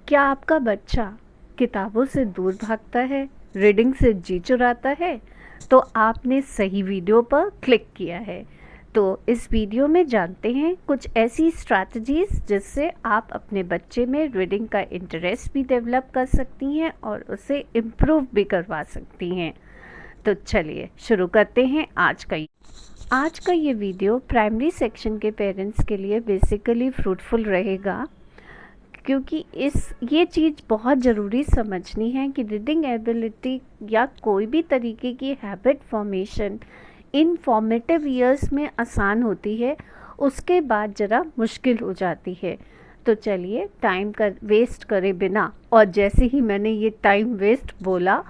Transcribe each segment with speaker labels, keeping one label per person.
Speaker 1: क्या आपका बच्चा किताबों से दूर भागता है, रीडिंग से जी चुराता है? तो आपने सही वीडियो पर क्लिक किया है। तो इस वीडियो में जानते हैं कुछ ऐसी स्ट्रैटेजीज जिससे आप अपने बच्चे में रीडिंग का इंटरेस्ट भी डेवलप कर सकती हैं और उसे इम्प्रूव भी करवा सकती हैं। तो चलिए शुरू करते हैं आज का ये वीडियो प्राइमरी सेक्शन के पेरेंट्स के लिए बेसिकली फ्रूटफुल रहेगा, क्योंकि ये चीज़ बहुत ज़रूरी समझनी है कि रीडिंग एबिलिटी या कोई भी तरीके की हैबिट फॉर्मेशन इन फॉर्मेटिव ईयर्स में आसान होती है, उसके बाद ज़रा मुश्किल हो जाती है। तो चलिए टाइम का वेस्ट करे बिना, और जैसे ही मैंने ये टाइम वेस्ट बोला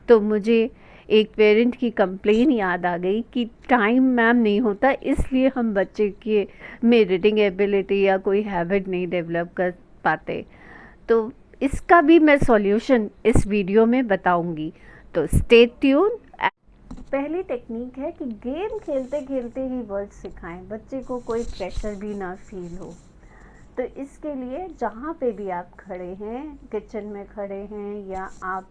Speaker 1: तो मुझे एक पेरेंट की कंप्लेन याद आ गई कि टाइम मैम नहीं होता, इसलिए हम बच्चे के में रीडिंग एबिलिटी या कोई हैबिट नहीं डेवलप कर पाते। तो इसका भी मैं सॉल्यूशन इस वीडियो में बताऊंगी, तो स्टे ट्यून। पहली टेक्निक है कि गेम खेलते खेलते ही वर्ड सिखाएं, बच्चे को कोई प्रेशर भी ना फील हो। तो इसके लिए जहाँ पे भी आप खड़े हैं, किचन में खड़े हैं या आप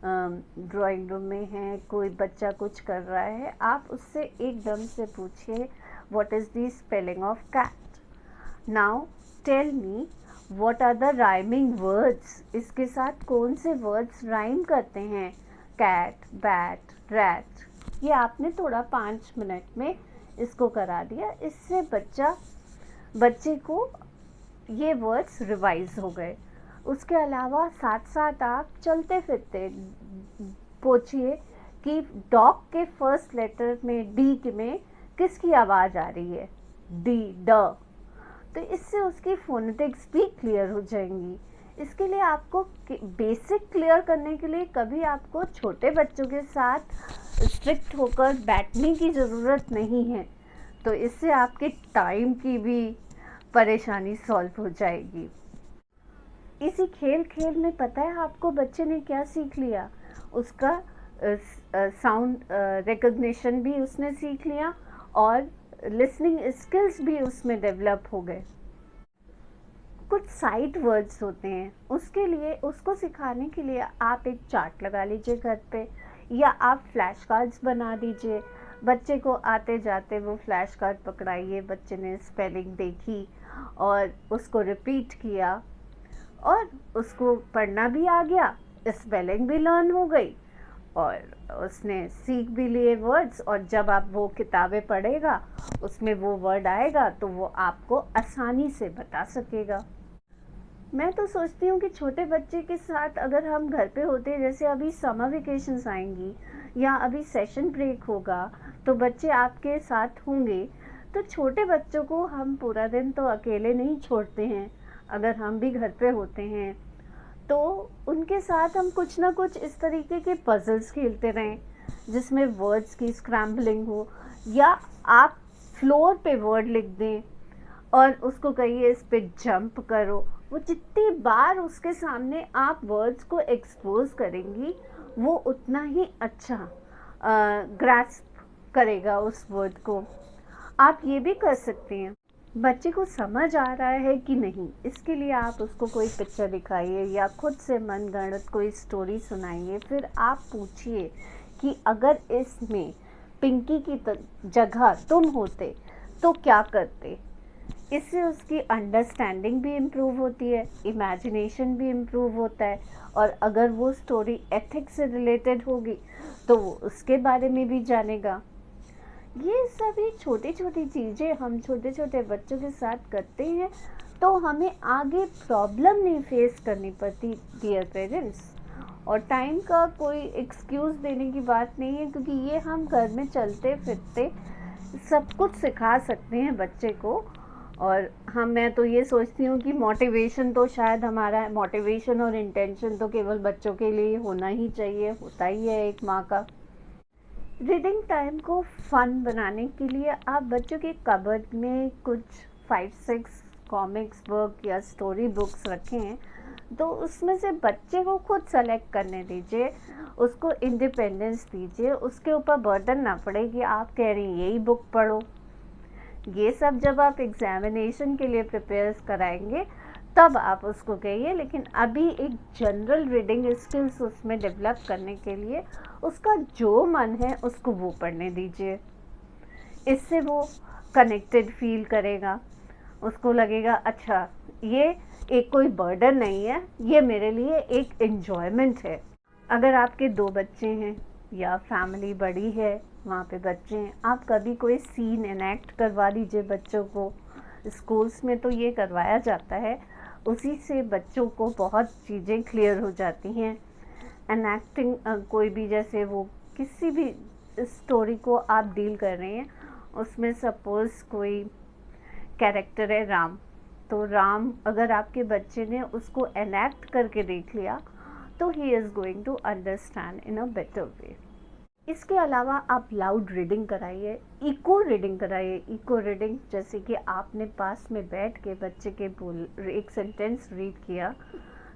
Speaker 1: ड्राइंग रूम में हैं, कोई बच्चा कुछ कर रहा है, आप उससे एकदम से पूछिए what is the spelling of cat. Now tell me what are the rhyming words. इसके साथ कौन से वर्ड्स राइम करते हैं? Cat, bat, rat. ये आपने थोड़ा 5 मिनट में इसको करा दिया, इससे बच्चे को ये वर्ड्स रिवाइज हो गए। उसके अलावा साथ साथ आप चलते फिरते पूछिए कि डॉग के फर्स्ट लेटर में डी में किसकी आवाज़ आ रही है? डी, ड। तो इससे उसकी फोनेटिक्स भी क्लियर हो जाएंगी। इसके लिए आपको बेसिक क्लियर करने के लिए कभी आपको छोटे बच्चों के साथ स्ट्रिक्ट होकर बैठने की ज़रूरत नहीं है। तो इससे आपके टाइम की भी परेशानी सॉल्व हो जाएगी। इसी खेल खेल में पता है आपको बच्चे ने क्या सीख लिया? उसका साउंड रिकग्निशन भी उसने सीख लिया और लिसनिंग स्किल्स भी उसमें डेवलप हो गए। कुछ साइट वर्ड्स होते हैं, उसके लिए उसको सिखाने के लिए आप एक चार्ट लगा लीजिए घर पे, या आप फ्लैश कार्ड्स बना दीजिए। बच्चे को आते जाते वो फ्लैश कार्ड पकड़ाइए, बच्चे ने स्पेलिंग देखी और उसको रिपीट किया और उसको पढ़ना भी आ गया, स्पेलिंग भी लर्न हो गई और उसने सीख भी लिए वर्ड्स। और जब आप वो किताबें पढ़ेगा उसमें वो वर्ड आएगा तो वो आपको आसानी से बता सकेगा। मैं तो सोचती हूँ कि छोटे बच्चे के साथ अगर हम घर पे होते, जैसे अभी समर वेकेशंस आएंगी या अभी सेशन ब्रेक होगा तो बच्चे आपके साथ होंगे, तो छोटे बच्चों को हम पूरा दिन तो अकेले नहीं छोड़ते हैं। अगर हम भी घर पे होते हैं तो उनके साथ हम कुछ ना कुछ इस तरीके के पजल्स खेलते रहें जिसमें वर्ड्स की स्क्रैम्बलिंग हो, या आप फ्लोर पे वर्ड लिख दें और उसको कहिए इस पे जंप करो। वो जितनी बार उसके सामने आप वर्ड्स को एक्सपोज करेंगी वो उतना ही अच्छा ग्रास्प करेगा उस वर्ड को। आप ये भी कर सकते हैं, बच्चे को समझ आ रहा है कि नहीं, इसके लिए आप उसको कोई पिक्चर दिखाइए या खुद से मनगढ़ंत कोई स्टोरी सुनाइए। फिर आप पूछिए कि अगर इसमें पिंकी की जगह तुम होते तो क्या करते। इससे उसकी अंडरस्टैंडिंग भी इम्प्रूव होती है, इमेजिनेशन भी इम्प्रूव होता है, और अगर वो स्टोरी एथिक्स से रिलेटेड होगी तो वो उसके बारे में भी जानेगा। ये सभी छोटी छोटी चीज़ें हम छोटे छोटे बच्चों के साथ करते हैं तो हमें आगे प्रॉब्लम नहीं फेस करनी पड़ती डियर पेरेंट्स। और टाइम का कोई एक्सक्यूज़ देने की बात नहीं है, क्योंकि ये हम घर में चलते फिरते सब कुछ सिखा सकते हैं बच्चे को। और मैं तो ये सोचती हूँ कि मोटिवेशन तो शायद हमारा मोटिवेशन और इंटेंशन तो केवल बच्चों के लिए होना ही चाहिए, होता ही है एक माँ का। रीडिंग टाइम को फन बनाने के लिए आप बच्चों के कबर्ड में कुछ 5-6 कॉमिक्स बुक या स्टोरी बुक्स रखें हैं, तो उसमें से बच्चे को खुद सेलेक्ट करने दीजिए, उसको इंडिपेंडेंस दीजिए, उसके ऊपर बर्डन ना पड़े कि आप कह रही हैं यही बुक पढ़ो। ये सब जब आप एग्जामिनेशन के लिए प्रिपेयर कराएंगे तब आप उसको कहिए। लेकिन अभी एक जनरल रीडिंग स्किल्स उसमें डेवलप करने के लिए उसका जो मन है उसको वो पढ़ने दीजिए। इससे वो कनेक्टेड फील करेगा, उसको लगेगा अच्छा ये एक कोई बर्डन नहीं है, ये मेरे लिए एक एन्जॉयमेंट है। अगर आपके 2 बच्चे हैं या फैमिली बड़ी है, वहाँ पे बच्चे हैं, आप कभी कोई सीन एनेक्ट करवा दीजिए बच्चों को। स्कूल्स में तो ये करवाया जाता है, उसी से बच्चों को बहुत चीज़ें क्लियर हो जाती हैं। एनेक्टिंग कोई भी, जैसे वो किसी भी स्टोरी को आप डील कर रहे हैं, उसमें सपोज़ कोई कैरेक्टर है राम, तो राम अगर आपके बच्चे ने उसको एनेक्ट करके देख लिया तो he is going to understand in a better way. इसके अलावा आप लाउड रीडिंग कराइए, इको रीडिंग कराइए। इको रीडिंग जैसे कि आपने पास में बैठ के बच्चे के बोल एक सेंटेंस रीड किया,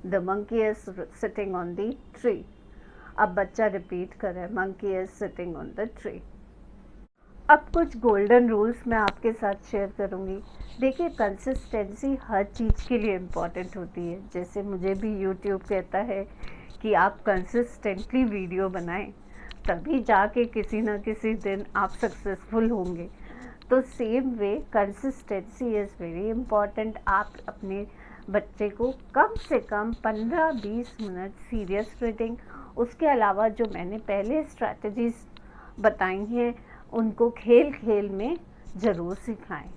Speaker 1: the monkey is sitting on the tree. अब बच्चा रिपीट करे, monkey is sitting on the tree. अब कुछ गोल्डन रूल्स मैं आपके साथ शेयर करूंगी। देखिए, कंसिस्टेंसी हर चीज़ के लिए इम्पॉर्टेंट होती है। जैसे मुझे भी यूट्यूब कहता है कि आप कंसिस्टेंटली वीडियो बनाएं, तभी जाके किसी न किसी दिन आप सक्सेसफुल होंगे। तो same way consistency is very important. आप अपने बच्चे को कम से कम 15-20 मिनट सीरियस रीडिंग, उसके अलावा जो मैंने पहले स्ट्रैटेजीज बताई हैं उनको खेल खेल में ज़रूर सिखाएं।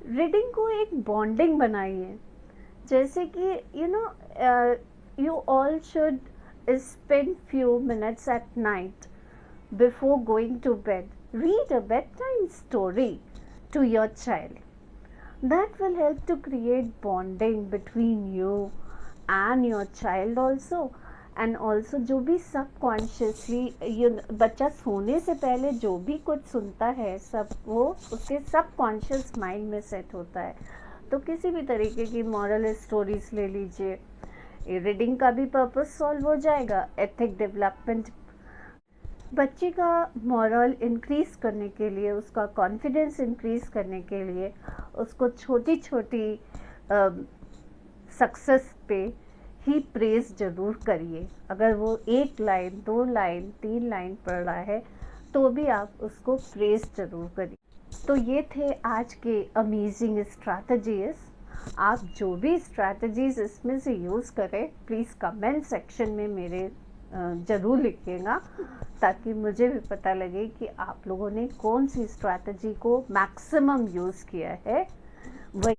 Speaker 1: रीडिंग को एक बॉन्डिंग बनाइए। जैसे कि you all should spend few minutes at night before going to bed. Read a bedtime story to your child. That will help to create bonding between you and your child also. And also जो भी subconsciously बच्चा सोने से पहले जो भी कुछ सुनता है सब वो उसके सबकॉन्शियस माइंड में सेट होता है। तो किसी भी तरीके की मॉरल स्टोरीज ले लीजिए, रीडिंग का भी पर्पस सॉल्व हो जाएगा। एथिक डेवलपमेंट, बच्चे का मॉरल इंक्रीज़ करने के लिए, उसका कॉन्फिडेंस इंक्रीज़ करने के लिए उसको छोटी छोटी सक्सेस पे ही प्रेज़ ज़रूर करिए। अगर वो 1 लाइन 2 लाइन 3 लाइन पढ़ रहा है तो भी आप उसको प्रेज़ ज़रूर करिए। तो ये थे आज के अमेजिंग स्ट्रैटेजीज़। आप जो भी स्ट्रैटेजीज़ इसमें से यूज़ करें प्लीज़ कमेंट सेक्शन में मेरे ज़रूर लिखिएगा, ताकि मुझे भी पता लगे कि आप लोगों ने कौन सी स्ट्रैटेजी को मैक्सिमम यूज़ किया है। वही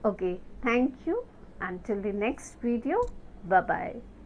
Speaker 1: okay, thank you, until the next video, bye bye।